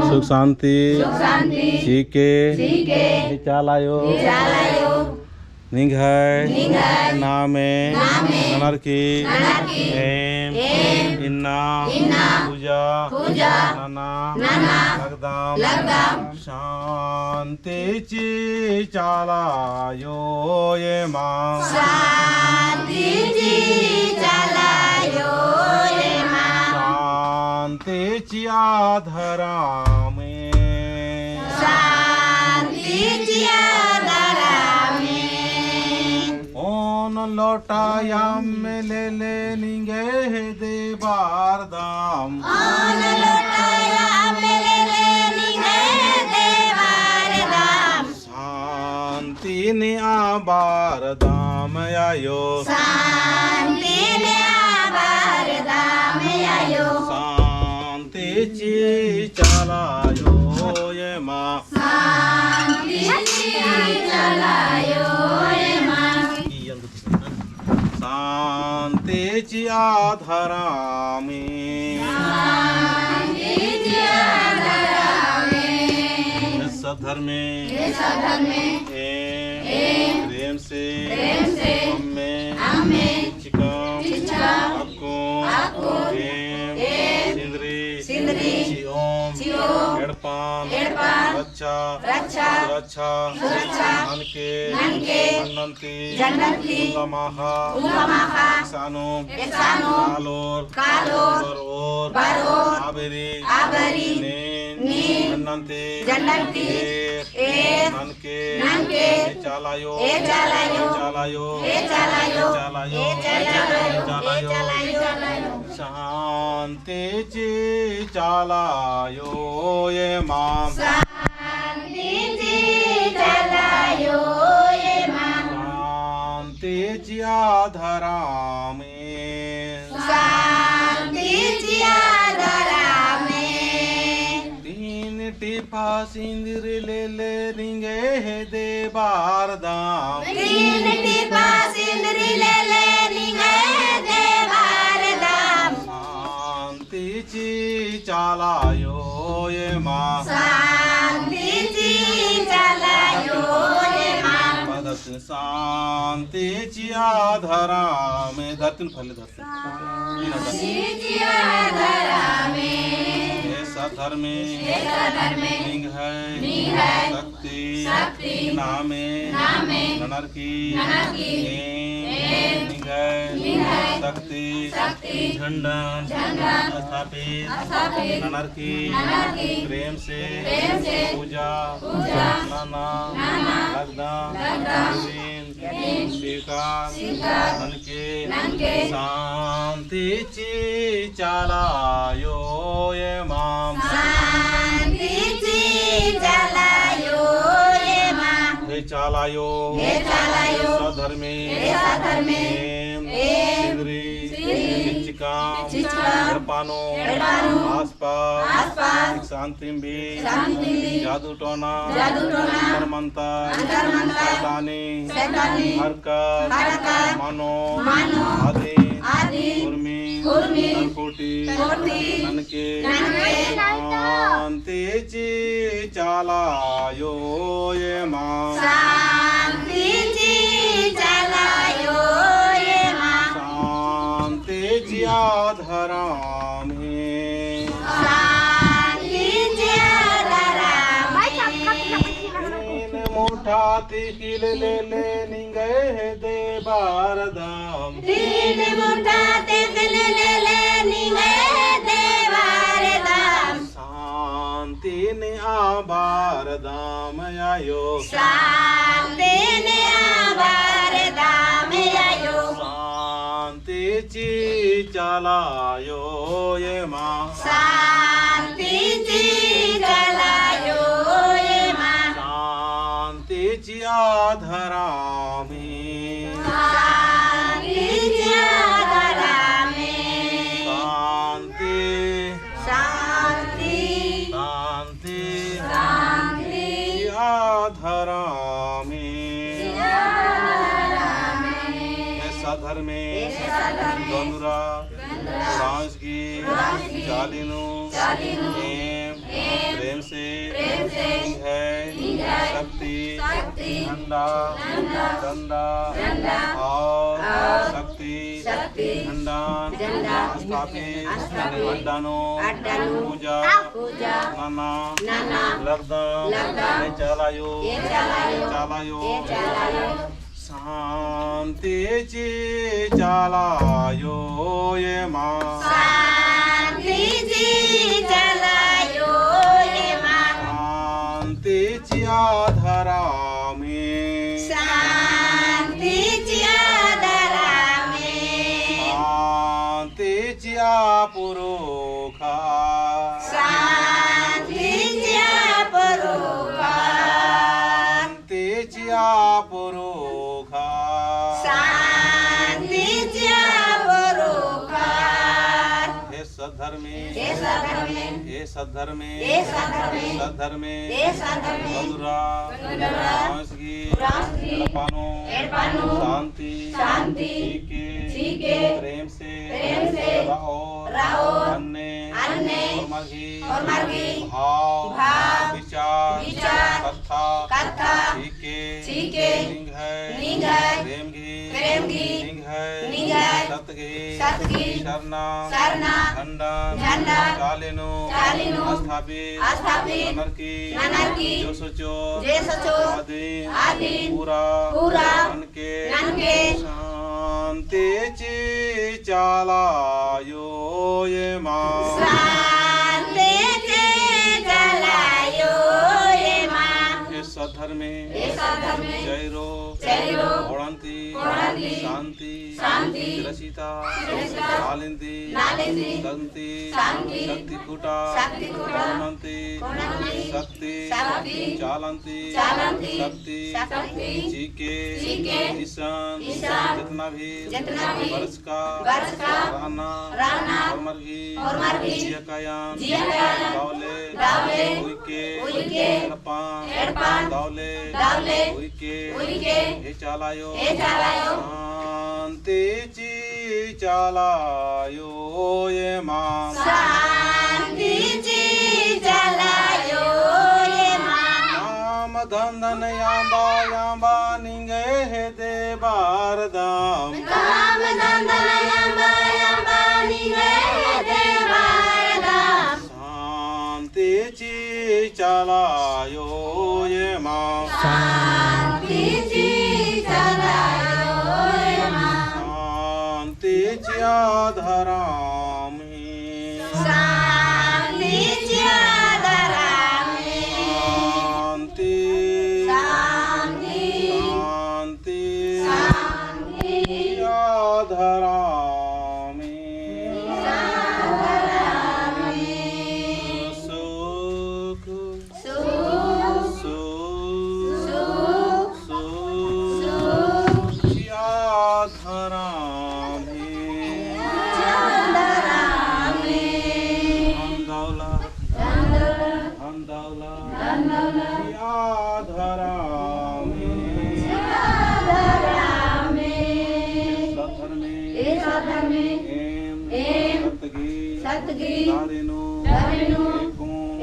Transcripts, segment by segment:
सुख शांति सीके चालायो निघाय नामे ननरकी एम इन्ना पूजा नाना लगदाम शांति ची चालायो ये मां शांति ची आधरा में ओन लौटाया में ले निगे दे बारदाम शांति ने बारदाम आयो शांति ची चलायो ये माँ शांति ची आधरा में सधर्म में प्रेम से हमें आपको सिंदरी एड़पान रक्षा ननके जन्नती उलमाहा सानो कालोर आबरी जन्नती ननके चालायो शांति ची चालायो ये मां शांति ची आधरा में तीन टिपा सिंदूर ले रिंगे दे बारदाम शांति ची चालायो ये मां शांति ची आधरा में धरती फल धर्म लिंग है शक्ति नामे ननरकी लिंग है शक्ति झंडा स्थापित ननरकी प्रेम से पूजा नाना लगदाम स्वीकार ननके शांति ची चालायो ये मां चालायो सधर्मे चिचिका आसपास शांति भी जादू टोना शैतानी हरकत मनो आदि कुर्मी कोटी ननके शांति ची चालायो ये मां शांति ची आधरा में मोठा तिकिल ले निगे दे बारदाम शांति ने बारदाम आयो शांति ची चलायो ये मां शांति ची आधरा में आधरा में साधर में गंदुरा डांस की चालीनु प्रेम शक्ति झंडा डंडा और शक्ति झंडा स्थापित अड्डानो पूजा नाना लगदम चलायो शांतीची चालायो ये माँ शांतीची आधारा में शांतीची पुरोखा शांतीची पुरोखा हे सद्धर्मे मधुरा एडपानो शांति सीखे प्रेम से रहो अन्य और मर्गी भाव विचार कथा सीखे लिंग है प्रेम की लिंग है सतगी शरणा खंडन कालिनो स्थापित अनर्की जो सोचो आदि पूरा ननके शांतीची चालायो ये माँ सद्धर्मे जयरो ओणंती शांति रसिता नालिंदी दंती शक्तिकूटा शक्ति चालंती शक्ति जीके ईशान जितना भी वर्ष का राना और मर्गी जियकायान दावले उइके एडपान दावले उइके हे चालायो शांतीची चालायो ये माँ नाम धंधन यांबा निंगे हे दे बारदाम शांतीची चालायो ये माँ शांतीची आधारा में शांती आधारा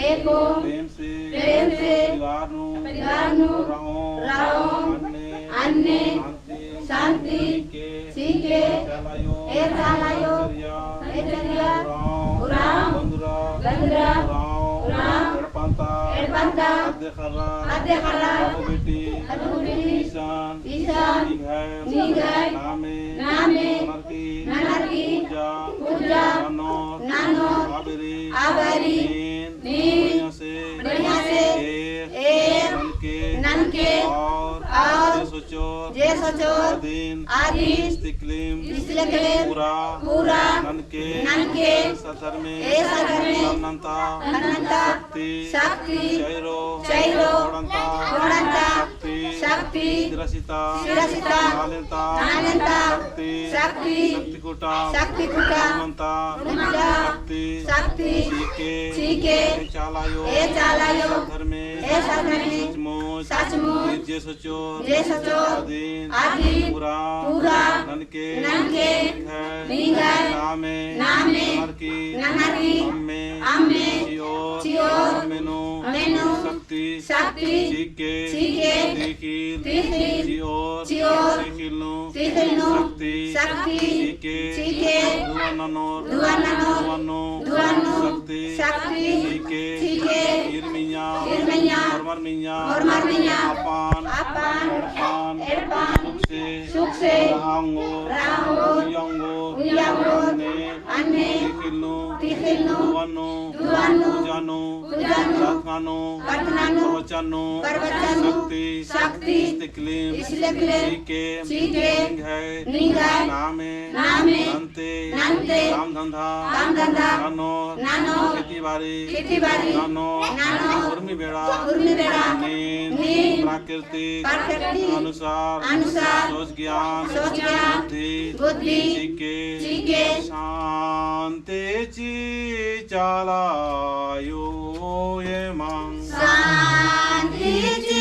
एको प्रेम से परिवार नु रहो अन्य शांति सीखे चलायो गंदरा एडपंता अद्य खरा बेटी ईशान नामे ननरकी पूजा नानो आबरी बढ़िया से ननके और जे सोचो आदि पूरा ननके सधर्मे शक्ति चैरो शक्ति रसिता शक्तिकूटा शक्ति सीखे चालायो धर्मे सचमुच जे सोचो आदि पूरा ननके नामे नमरकी अम्मे चियो शक्ति चीके तिखिल चिओर तिखिल्नु शक्ति चीके दुवन्नो शक्ति चीके इरमिया hormarminya apan sukse rahangor uyangor anne tikhilnu duwanu ujano ratnano parvachanu shakti istiklim chike ningai name nante काम धंधा नानो खेती बाड़ी नानो उर्मी बेड़ा प्राकृतिक अनुसार सोच ज्ञान बुद्धि चीके शांति ची चलायो ये मांग शांति ची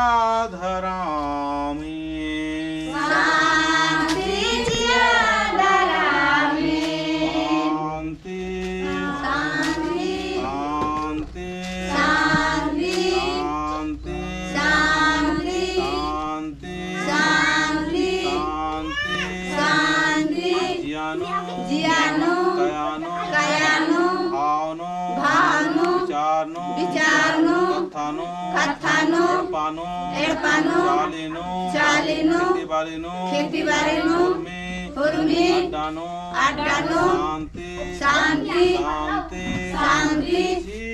आधरामी चालीनु खेती बारीनु उर्मी अड्डानु शांति